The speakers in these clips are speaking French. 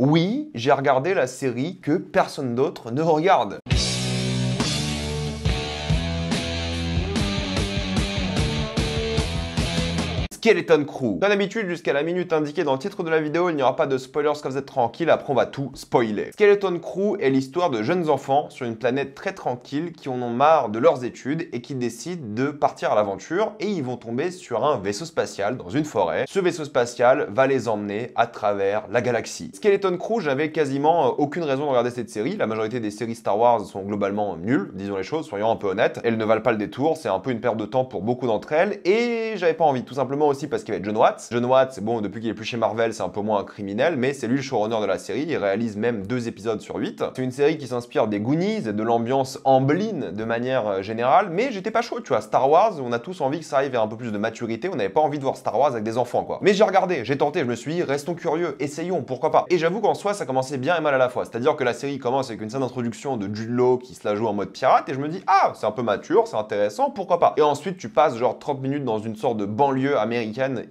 Oui, j'ai regardé la série que personne d'autre ne regarde. Skeleton Crew. Comme d'habitude, jusqu'à la minute indiquée dans le titre de la vidéo, il n'y aura pas de spoilers, comme vous êtes tranquille, après on va tout spoiler. Skeleton Crew est l'histoire de jeunes enfants sur une planète très tranquille qui en ont marre de leurs études et qui décident de partir à l'aventure et ils vont tomber sur un vaisseau spatial dans une forêt. Ce vaisseau spatial va les emmener à travers la galaxie. Skeleton Crew, j'avais quasiment aucune raison de regarder cette série. La majorité des séries Star Wars sont globalement nulles, disons les choses, soyons un peu honnêtes. Elles ne valent pas le détour, c'est un peu une perte de temps pour beaucoup d'entre elles et j'avais pas envie, tout simplement aussi parce qu'il y avait Jon Watts. Jon Watts, bon, depuis qu'il est plus chez Marvel, c'est un peu moins un criminel, mais c'est lui le showrunner de la série, il réalise même 2 épisodes sur 8. C'est une série qui s'inspire des Goonies et de l'ambiance Amblin de manière générale, mais j'étais pas chaud, tu vois. Star Wars, on a tous envie que ça arrive vers un peu plus de maturité, on n'avait pas envie de voir Star Wars avec des enfants, quoi. Mais j'ai regardé, j'ai tenté, je me suis dit, restons curieux, essayons, pourquoi pas. Et j'avoue qu'en soi, ça commençait bien et mal à la fois. C'est-à-dire que la série commence avec une scène d'introduction de Jude Law qui se la joue en mode pirate, et je me dis, ah, c'est un peu mature, c'est intéressant, pourquoi pas. Et ensuite, tu passes genre 30 minutes dans une sorte de banlieue américaine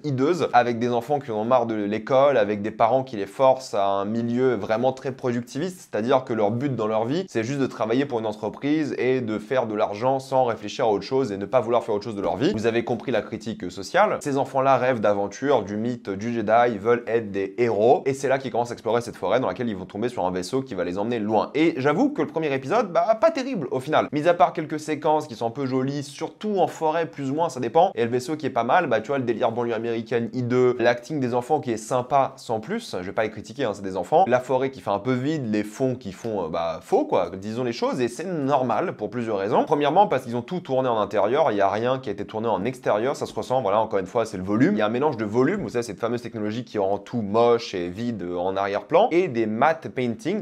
hideuse, avec des enfants qui en ont marre de l'école, avec des parents qui les forcent à un milieu vraiment très productiviste, c'est-à-dire que leur but dans leur vie, c'est juste de travailler pour une entreprise et de faire de l'argent sans réfléchir à autre chose et ne pas vouloir faire autre chose de leur vie. Vous avez compris la critique sociale. Ces enfants-là rêvent d'aventure, du mythe du Jedi, ils veulent être des héros, et c'est là qu'ils commencent à explorer cette forêt dans laquelle ils vont tomber sur un vaisseau qui va les emmener loin. Et j'avoue que le premier épisode, bah pas terrible au final. Mis à part quelques séquences qui sont un peu jolies, surtout en forêt plus ou moins, ça dépend, et le vaisseau qui est pas mal, bah tu vois le délire banlieue américaine hideux, l'acting des enfants qui est sympa sans plus, je vais pas les critiquer, hein, c'est des enfants, la forêt qui fait un peu vide, les fonds qui font faux quoi, disons les choses, et c'est normal pour plusieurs raisons. Premièrement parce qu'ils ont tout tourné en intérieur, il y a rien qui a été tourné en extérieur, ça se ressent, voilà, encore une fois c'est le volume, il y a un mélange de volume, vous savez cette fameuse technologie qui rend tout moche et vide en arrière-plan, et des matte painting,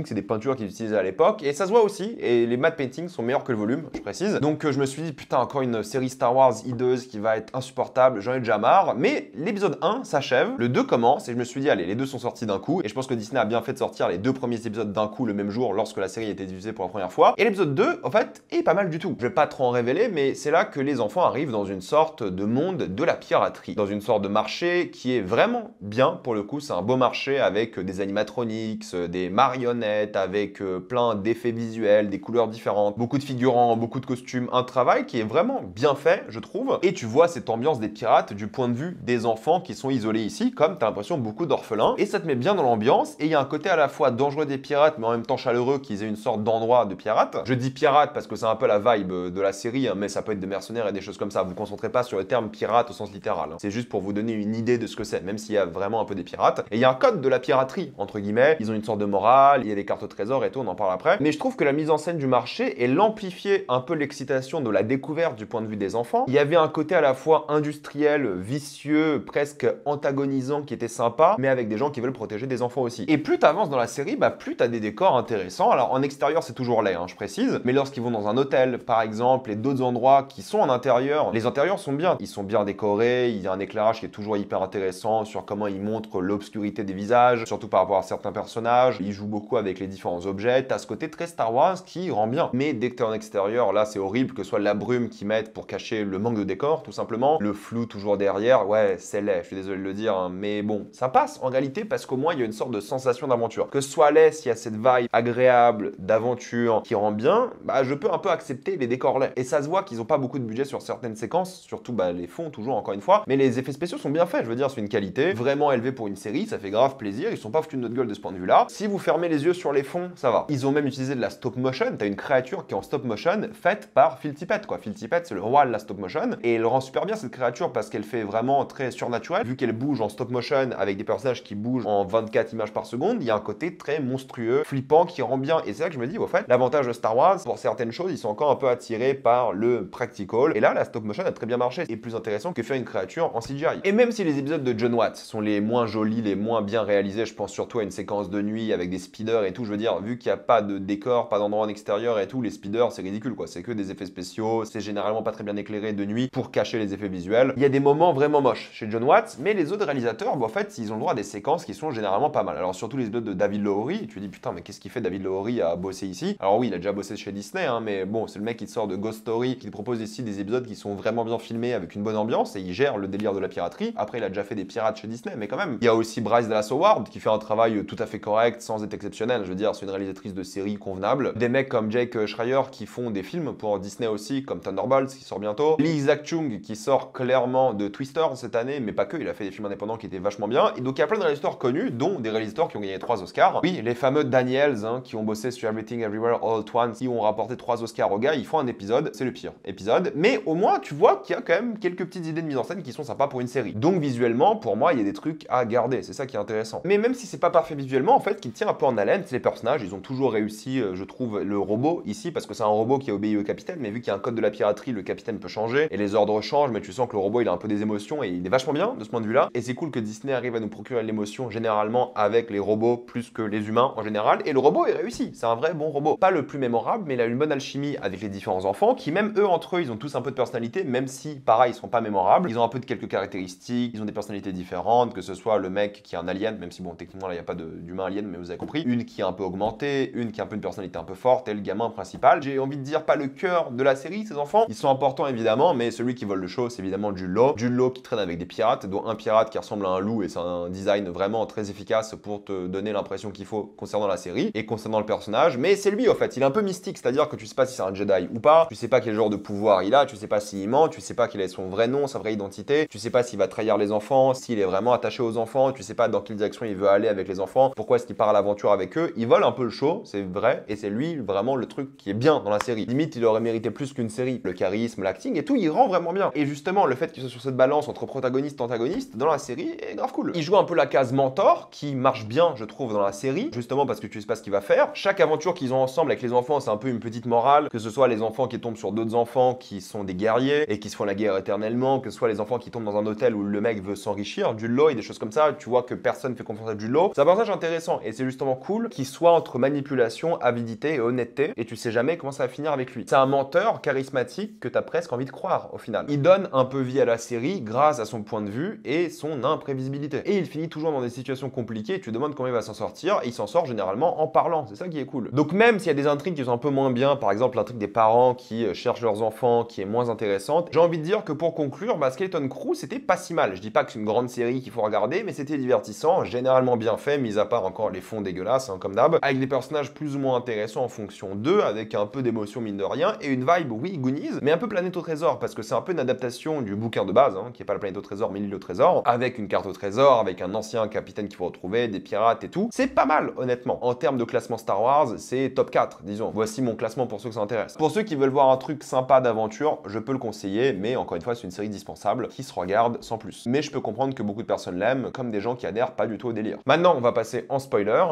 c'est des peintures qu'ils utilisaient à l'époque, et ça se voit aussi, et les matte paintings sont meilleurs que le volume, je précise, donc je me suis dit putain encore une série Star Wars hideuse qui va être insupportable, j'en ai déjà marre, mais l'épisode 1 s'achève, le 2 commence, et je me suis dit allez, les deux sont sortis d'un coup, et je pense que Disney a bien fait de sortir les 2 premiers épisodes d'un coup le même jour lorsque la série était diffusée pour la première fois, et l'épisode 2 en fait est pas mal du tout. Je vais pas trop en révéler, mais c'est là que les enfants arrivent dans une sorte de monde de la piraterie, dans une sorte de marché qui est vraiment bien pour le coup, c'est un beau marché avec des animatronics, des marionnettes, avec plein d'effets visuels, des couleurs différentes, beaucoup de figurants, beaucoup de costumes, un travail qui est vraiment bien fait je trouve, et tu vois cette ambiance des pirates du point de vue des enfants qui sont isolés ici, comme t'as l'impression beaucoup d'orphelins, et ça te met bien dans l'ambiance, et il y a un côté à la fois dangereux des pirates, mais en même temps chaleureux qu'ils aient une sorte d'endroit de pirates. Je dis pirates parce que c'est un peu la vibe de la série, hein, mais ça peut être des mercenaires et des choses comme ça, vous concentrez pas sur le terme pirate au sens littéral, hein. C'est juste pour vous donner une idée de ce que c'est, même s'il y a vraiment un peu des pirates, et il y a un code de la piraterie, entre guillemets, ils ont une sorte de morale, il y a des cartes au trésor et tout, on en parle après, mais je trouve que la mise en scène du marché, elle amplifiait un peu l'excitation de la découverte du point de vue des enfants. Il y avait un côté à la fois industriel, vicieux, presque antagonisant qui était sympa, mais avec des gens qui veulent protéger des enfants aussi. Et plus t'avances dans la série, bah plus t'as des décors intéressants. Alors en extérieur c'est toujours laid, hein, je précise, mais lorsqu'ils vont dans un hôtel par exemple et d'autres endroits qui sont en intérieur, les intérieurs sont bien. Ils sont bien décorés, il y a un éclairage qui est toujours hyper intéressant sur comment ils montrent l'obscurité des visages, surtout par rapport à certains personnages. Ils jouent beaucoup avec les différents objets. T'as ce côté très Star Wars qui rend bien. Mais dès que t'es en extérieur, là c'est horrible, que ce soit la brume qu'ils mettent pour cacher le manque de décor tout simplement, le flou toujours derrière, ouais c'est laid, je suis désolé de le dire, hein, mais bon, ça passe en réalité parce qu'au moins il y a une sorte de sensation d'aventure. Que ce soit laid, s'il y a cette vibe agréable d'aventure qui rend bien, bah je peux un peu accepter les décors laids. Et ça se voit qu'ils ont pas beaucoup de budget sur certaines séquences, surtout bah les fonds toujours encore une fois, mais les effets spéciaux sont bien faits, je veux dire c'est une qualité vraiment élevée pour une série, ça fait grave plaisir, ils sont pas foutus de notre gueule de ce point de vue là. Si vous fermez les yeux sur les fonds, ça va. Ils ont même utilisé de la stop motion, t'as une créature qui est en stop motion faite par Phil Tippett quoi. Phil Tippett c'est le roi de la stop motion et il rend super bien cette créature parce qu'elle fait vraiment très surnaturel, vu qu'elle bouge en stop motion avec des personnages qui bougent en 24 images par seconde, il y a un côté très monstrueux, flippant qui rend bien, et c'est là que je me dis, au fait, l'avantage de Star Wars, pour certaines choses, ils sont encore un peu attirés par le practical, et là, la stop motion a très bien marché, et plus intéressant que faire une créature en CGI. Et même si les épisodes de Jon Watts sont les moins jolis, les moins bien réalisés, je pense surtout à une séquence de nuit avec des speeders et tout, je veux dire, vu qu'il n'y a pas de décor, pas d'endroit en extérieur et tout, les speeders, c'est ridicule, quoi, c'est que des effets spéciaux, c'est généralement pas très bien éclairé de nuit pour cacher les effets visuels. Il y a des moments vraiment moches chez Jon Watts, mais les autres réalisateurs, en fait, ils ont le droit à des séquences qui sont généralement pas mal. Alors surtout les épisodes de David Lowery, tu te dis putain, mais qu'est-ce qu'il fait David Lowery à bosser ici? Alors oui, il a déjà bossé chez Disney, hein, mais bon, c'est le mec qui sort de Ghost Story, qui te propose ici des épisodes qui sont vraiment bien filmés avec une bonne ambiance, et il gère le délire de la piraterie. Après, il a déjà fait des pirates chez Disney, mais quand même. Il y a aussi Bryce Dallas Howard, qui fait un travail tout à fait correct, sans être exceptionnel. Je veux dire, c'est une réalisatrice de série convenable. Des mecs comme Jake Schreier qui font des films pour Disney aussi, comme Thunderbolts, qui sort bientôt. Lee Isaac-Chung, qui sort clairement de Twister cette année, mais pas que, il a fait des films indépendants qui étaient vachement bien. Et donc, il y a plein de réalisateurs connus, dont des réalisateurs qui ont gagné 3 Oscars. Oui, les fameux Daniels, hein, qui ont bossé sur Everything Everywhere All at Once, qui ont rapporté 3 Oscars au gars, ils font un épisode, c'est le pire épisode. Mais au moins, tu vois qu'il y a quand même quelques petites idées de mise en scène qui sont sympas pour une série. Donc, visuellement, pour moi, il y a des trucs à garder, c'est ça qui est intéressant. Mais même si c'est pas parfait visuellement, en fait, qui tient un peu en haleine, c'est les personnages. Ils ont toujours réussi, je trouve, le robot ici, parce que c'est un robot qui obéit au capitaine, mais vu qu'il y a un code de la piraterie, le capitaine peut changer, et les ordres changent, mais tu sens que le robot, il a un peu des émotions, et il est vachement bien de ce point de vue-là. Et c'est cool que Disney arrive à nous procurer l'émotion, généralement, avec les robots, plus que les humains en général. Et le robot est réussi, c'est un vrai bon robot. Pas le plus mémorable, mais il a une bonne alchimie avec les différents enfants, qui même eux, entre eux, ils ont tous un peu de personnalité, même si, pareil, ils sont pas mémorables. Ils ont un peu de quelques caractéristiques, ils ont des personnalités différentes, que ce soit le mec qui est un alien, même si bon, techniquement, là, il n'y a pas d'humain alien, mais vous avez compris. Une qui est un peu augmentée, une qui a un peu une personnalité un peu forte, et le gamin principal. J'ai envie de dire pas le cœur de la série, ces enfants. Ils sont importants, évidemment, mais celui qui vole le show, c'est évidemment Jude Law. Jude Law qui traîne avec des pirates, dont un pirate qui ressemble à un loup, et c'est un design vraiment très efficace pour te donner l'impression qu'il faut concernant la série et concernant le personnage. Mais c'est lui, en fait, il est un peu mystique, c'est-à-dire que tu sais pas si c'est un Jedi ou pas, tu sais pas quel genre de pouvoir il a, tu sais pas s'il ment, tu sais pas quel est son vrai nom, sa vraie identité, tu sais pas s'il va trahir les enfants, s'il est vraiment attaché aux enfants, tu sais pas dans quelle direction il veut aller avec les enfants, pourquoi est-ce qu'il part à l'aventure avec eux. Il vole un peu le show, c'est vrai, et c'est lui vraiment le truc qui est bien dans la série. Limite, il aurait mérité plus qu'une série. Le charisme, l'acting et tout, il rend vraiment bien. Et justement, le fait qu'il soit sur cette balance entre protagoniste et antagoniste dans la série est grave cool. Il joue un peu la case mentor, qui marche bien, je trouve, dans la série, justement parce que tu sais pas ce qu'il va faire. Chaque aventure qu'ils ont ensemble avec les enfants, c'est un peu une petite morale, que ce soit les enfants qui tombent sur d'autres enfants qui sont des guerriers et qui se font la guerre éternellement, que ce soit les enfants qui tombent dans un hôtel où le mec veut s'enrichir, Jude Law et des choses comme ça, tu vois que personne fait confiance à Jude Law. C'est un personnage intéressant et c'est justement cool qu'il soit entre manipulation, avidité et honnêteté et tu sais jamais comment ça va finir avec lui. C'est un menteur charismatique que t'as presque envie de croire au final. Il donne un peu vie à la série grâce à son point de vue et son imprévisibilité. Et il finit toujours dans des situations compliquées, tu te demandes comment il va s'en sortir et il s'en sort généralement en parlant, c'est ça qui est cool. Donc même s'il y a des intrigues qui sont un peu moins bien, par exemple l'intrigue des parents qui cherchent leurs enfants qui est moins intéressante, j'ai envie de dire que pour conclure, Skeleton Crew c'était pas si mal. Je dis pas que c'est une grande série qu'il faut regarder, mais c'était divertissant, généralement bien fait, mis à part encore les fonds dégueulasses, hein, comme d'hab, avec des personnages plus ou moins intéressants en fonction d'eux, avec un peu d'émotion mine de rien, et une vibe, oui, Goonies, mais un peu Planète au Trésor, parce que c'est un peu une adaptation du bouquin de base, hein, qui est pas la Planète au Trésor, mais l'île au Trésor, avec une carte au trésor, avec un ancien capitaine qu'il faut retrouver, des pirates et tout. C'est pas mal, honnêtement. En termes de classement Star Wars, c'est top 4, disons. Voici mon classement pour ceux que ça intéresse. Pour ceux qui veulent voir un truc sympa d'aventure, je peux le conseiller, mais encore une fois, c'est une série dispensable qui se regarde sans plus. Mais je peux comprendre que beaucoup de personnes l'aiment, comme des gens qui adhèrent pas du tout au délire. Maintenant, on va passer en spoiler.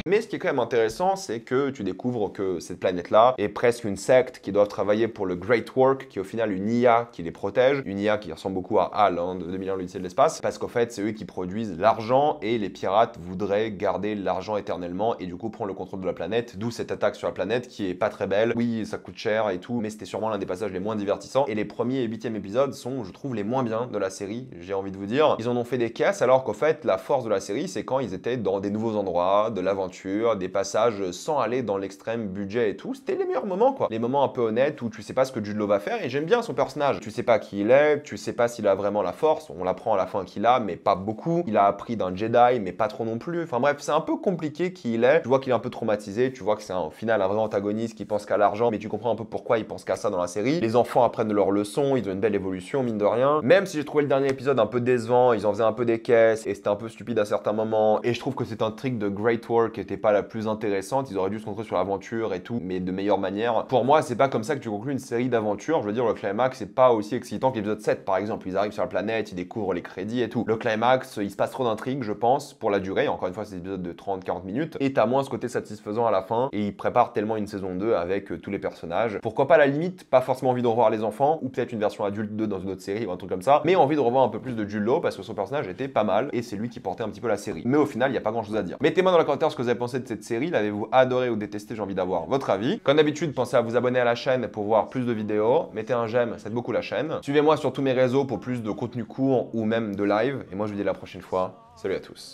Mais ce qui est quand même intéressant, c'est que tu découvres que cette planète-là est presque une secte qui doit travailler pour le Great Work, qui est au final une IA qui les protège, une IA qui ressemble beaucoup à HAL, hein, de 2001 l'Odyssée de l'espace, parce qu'en fait, c'est eux qui produisent l'argent et les pirates voudraient garder l'argent éternellement et du coup prendre le contrôle de la planète, d'où cette attaque sur la planète qui est pas très belle. Oui, ça coûte cher et tout, mais c'était sûrement l'un des passages les moins divertissants et les premiers et 8e épisodes sont, je trouve, les moins bien de la série, j'ai envie de vous dire. Ils en ont fait des caisses alors qu'en fait, la force de la série, c'est quand ils étaient dans des nouveaux endroits, de l'aventure, des passages sans aller dans l'extrême budget et tout, c'était les meilleurs moments quoi. Les moments un peu honnêtes où tu sais pas ce que Jude Law va faire et j'aime bien son personnage. Tu sais pas qui il est, tu sais pas s'il a vraiment la force, on l'apprend à la fin qu'il a, mais pas beaucoup. Il a appris d'un Jedi, mais pas trop non plus. Enfin bref, c'est un peu compliqué qui il est. Tu vois qu'il est un peu traumatisé, tu vois que c'est au final un vrai antagoniste qui pense qu'à l'argent, mais tu comprends un peu pourquoi il pense qu'à ça dans la série. Les enfants apprennent leurs leçons, ils ont une belle évolution, mine de rien. Même si j'ai trouvé le dernier épisode un peu décevant, ils en faisaient un peu des caisses et c'était un peu stupide à certains moments. Et je trouve que c'est un trick de Great Work qui était pas la plus intéressante, ils auraient dû se concentrer sur l'aventure et tout, mais de meilleure manière. Pour moi, c'est pas comme ça que tu conclues une série d'aventures. Je veux dire, le climax, c'est pas aussi excitant que l'épisode 7, par exemple. Ils arrivent sur la planète, ils découvrent les crédits et tout. Le climax, il se passe trop d'intrigues, je pense, pour la durée. Encore une fois, c'est des épisodes de 30-40 minutes. Et t'as moins ce côté satisfaisant à la fin. Et ils préparent tellement une saison 2 avec tous les personnages. Pourquoi pas, à la limite, pas forcément envie de revoir les enfants, ou peut-être une version adulte 2 dans une autre série ou un truc comme ça, mais envie de revoir un peu plus de Jude Law parce que son personnage était pas mal et c'est lui qui portait un petit peu la série. Mais au final, il y a pas grand chose à dire. Mettez-moi dans les commentaires ce que vous avez avez pensé de cette série. L'avez-vous adoré ou détesté? J'ai envie d'avoir votre avis. Comme d'habitude, pensez à vous abonner à la chaîne pour voir plus de vidéos. Mettez un j'aime, ça aide beaucoup la chaîne. Suivez-moi sur tous mes réseaux pour plus de contenu court ou même de live. Et moi, je vous dis à la prochaine fois. Salut à tous.